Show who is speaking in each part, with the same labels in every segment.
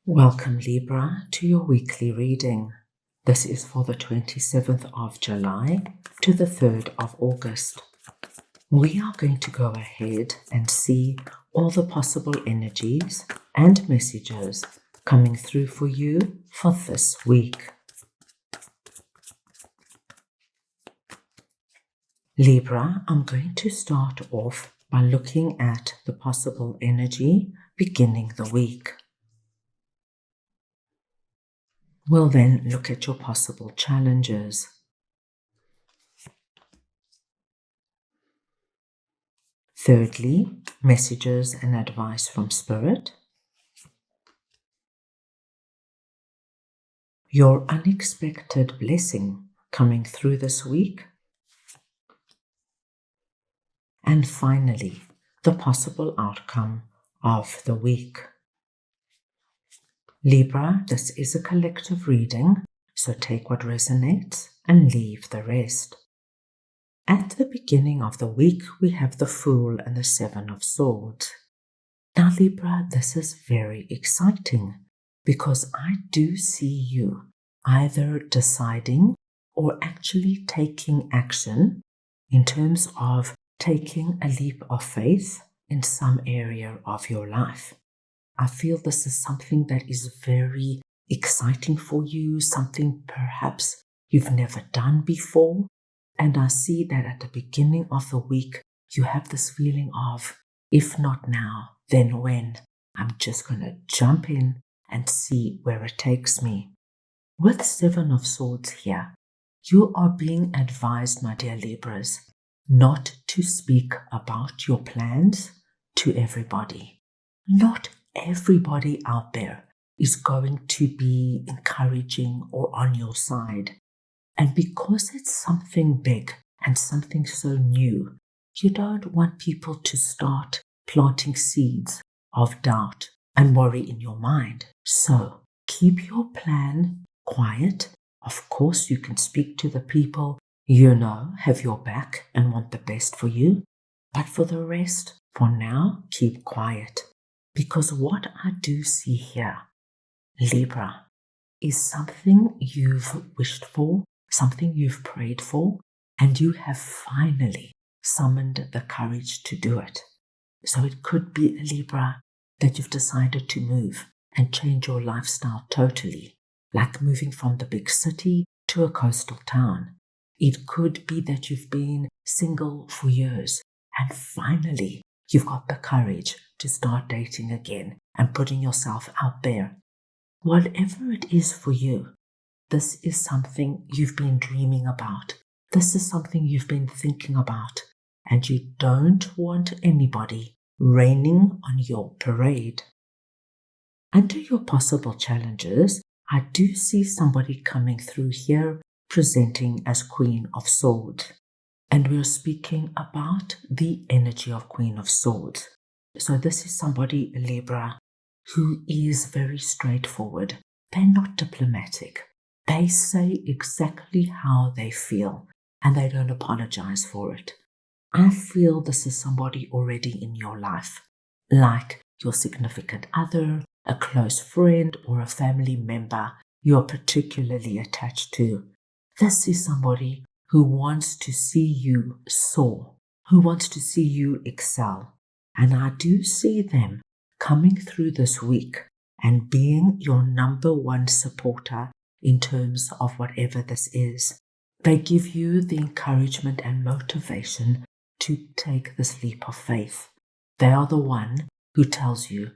Speaker 1: Welcome, Libra, to your weekly reading. This is for the 27th of July to the 3rd of August. We are going to go ahead and see all the possible energies and messages coming through for you for this week. Libra, I'm going to start off by looking at the possible energy beginning the week. We'll then look at your possible challenges. Thirdly, messages and advice from Spirit. Your unexpected blessing coming through this week. And finally, the possible outcome of the week. Libra, this is a collective reading, so take what resonates and leave the rest. At the beginning of the week, we have the Fool and the Seven of Swords. Now, Libra, this is very exciting because I do see you either deciding or actually taking action in terms of taking a leap of faith in some area of your life. I feel this is something that is very exciting for you, something perhaps you've never done before. And I see that at the beginning of the week, you have this feeling of, if not now, then when? I'm just going to jump in and see where it takes me. With Seven of Swords here, you are being advised, my dear Libras, not to speak about your plans to everybody. Not everybody out there is going to be encouraging or on your side. And because it's something big and something so new, you don't want people to start planting seeds of doubt and worry in your mind. So keep your plan quiet. Of course, you can speak to the people you know have your back and want the best for you. But for the rest, for now, keep quiet. Because what I do see here, Libra, is something you've wished for, something you've prayed for, and you have finally summoned the courage to do it. So it could be, Libra, that you've decided to move and change your lifestyle totally, like moving from the big city to a coastal town. It could be that you've been single for years and finally you've got the courage to start dating again and putting yourself out there. Whatever it is for you, this is something you've been dreaming about. This is something you've been thinking about, and you don't want anybody raining on your parade. Under your possible challenges, I do see somebody coming through here presenting as Queen of Swords. And we're speaking about the energy of Queen of Swords. So this is somebody, Libra, who is very straightforward. They're not diplomatic. They say exactly how they feel, and they don't apologize for it. I feel this is somebody already in your life, like your significant other, a close friend, or a family member you're particularly attached to. This is somebody who wants to see you soar, who wants to see you excel. And I do see them coming through this week and being your number one supporter in terms of whatever this is. They give you the encouragement and motivation to take this leap of faith. They are the one who tells you,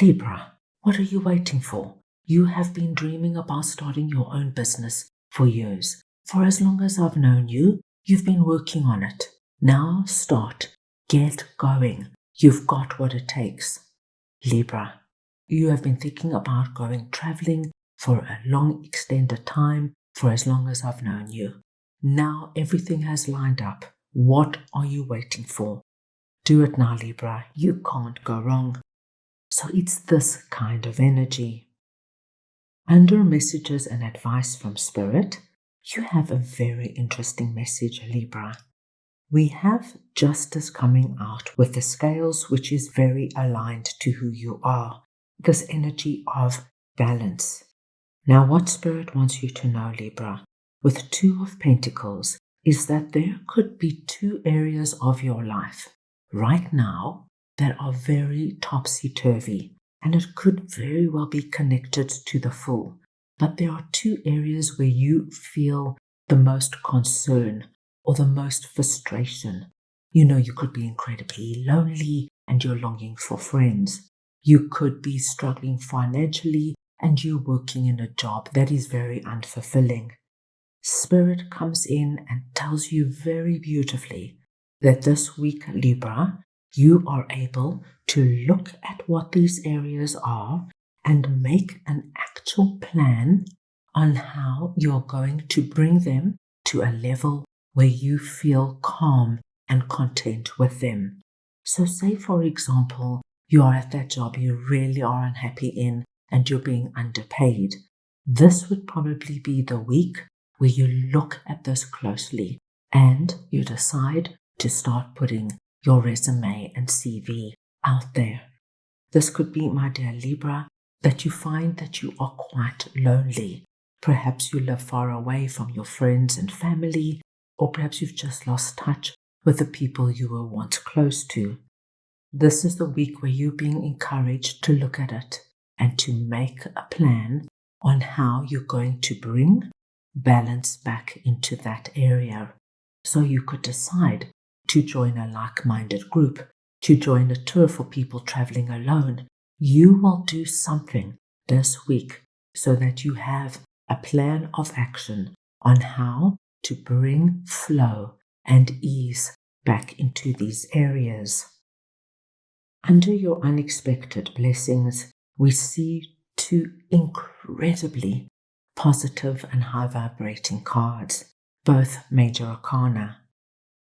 Speaker 1: Libra, what are you waiting for? You have been dreaming about starting your own business for years. For as long as I've known you, you've been working on it. Now start. Get going. You've got what it takes. Libra, you have been thinking about going traveling for a long extended time for as long as I've known you. Now everything has lined up. What are you waiting for? Do it now, Libra. You can't go wrong. So it's this kind of energy. Under messages and advice from Spirit, you have a very interesting message, Libra. We have justice coming out with the scales, which is very aligned to who you are. This energy of balance. Now, what Spirit wants you to know, Libra, with Two of Pentacles, is that there could be two areas of your life right now that are very topsy-turvy, and it could very well be connected to the Fool. But there are two areas where you feel the most concern or the most frustration. You could be incredibly lonely and you're longing for friends. You could be struggling financially and you're working in a job that is very unfulfilling. Spirit comes in and tells you very beautifully that this week, Libra, you are able to look at what these areas are and make an actual plan on how you're going to bring them to a level where you feel calm and content with them. So say, for example, you are at that job you really are unhappy in and you're being underpaid. This would probably be the week where you look at this closely and you decide to start putting your resume and CV out there. This could be, my dear Libra, that you find that you are quite lonely. Perhaps you live far away from your friends and family, or perhaps you've just lost touch with the people you were once close to. This is the week where you're being encouraged to look at it and to make a plan on how you're going to bring balance back into that area. So you could decide to join a like-minded group, to join a tour for people traveling alone. You will do something this week so that you have a plan of action on how to bring flow and ease back into these areas. Under your unexpected blessings, we see two incredibly positive and high vibrating cards, both major arcana.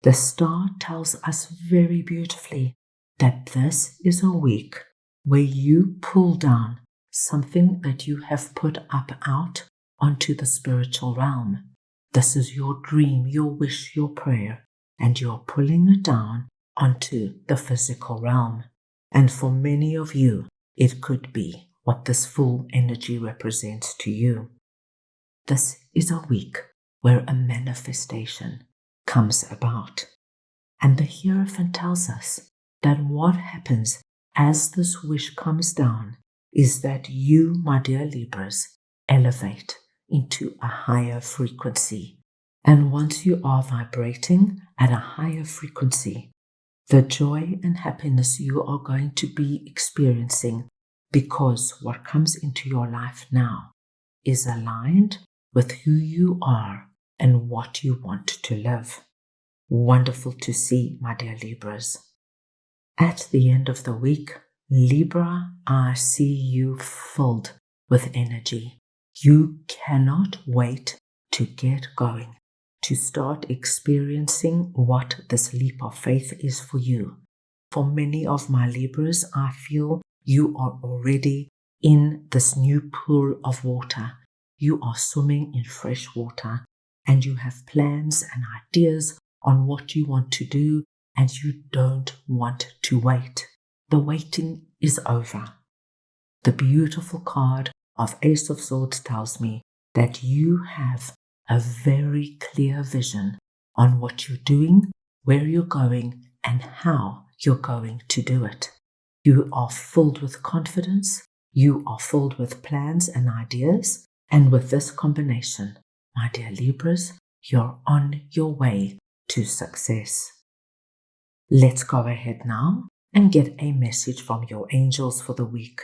Speaker 1: The star tells us very beautifully that this is a week where you pull down something that you have put up out onto the spiritual realm. This is your dream, your wish, your prayer, and you're pulling it down onto the physical realm. And for many of you, it could be what this full energy represents to you. This is a week where a manifestation comes about. And the Hierophant tells us that what happens as this wish comes down is that you, my dear Libras, elevate into a higher frequency. And once you are vibrating at a higher frequency, the joy and happiness you are going to be experiencing, because what comes into your life now is aligned with who you are and what you want to live. Wonderful to see, my dear Libras. At the end of the week, Libra, I see you filled with energy. You cannot wait to get going, to start experiencing what this leap of faith is for you. For many of my Libras, I feel you are already in this new pool of water. You are swimming in fresh water and you have plans and ideas on what you want to do, and you don't want to wait. The waiting is over. The beautiful card of Ace of Swords tells me that you have a very clear vision on what you're doing, where you're going, and how you're going to do it. You are filled with confidence, you are filled with plans and ideas, and with this combination, my dear Libras, you're on your way to success. Let's go ahead now and get a message from your angels for the week.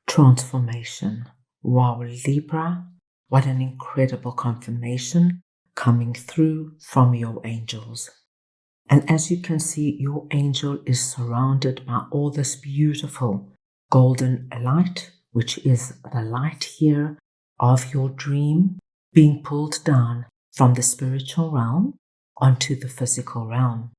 Speaker 1: Transformation. Wow, Libra, what an incredible confirmation coming through from your angels. And as you can see, your angel is surrounded by all this beautiful golden light, which is the light here of your dream being pulled down from the spiritual realm onto the physical realm.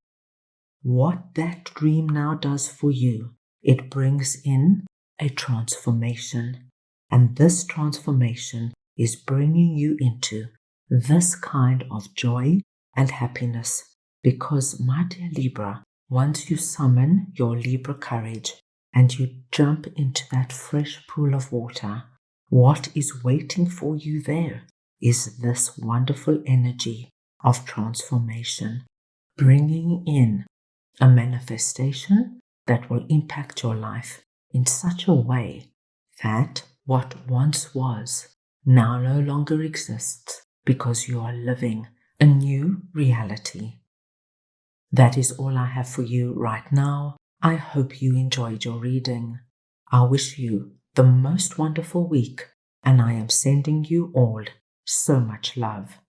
Speaker 1: What that dream now does for you, it brings in a transformation. And this transformation is bringing you into this kind of joy and happiness because, my dear Libra, once you summon your Libra courage and you jump into that fresh pool of water, what is waiting for you there is this wonderful energy of transformation, bringing in a manifestation that will impact your life in such a way that what once was now no longer exists because you are living a new reality. That is all I have for you right now. I hope you enjoyed your reading. I wish you the most wonderful week, and I am sending you all so much love.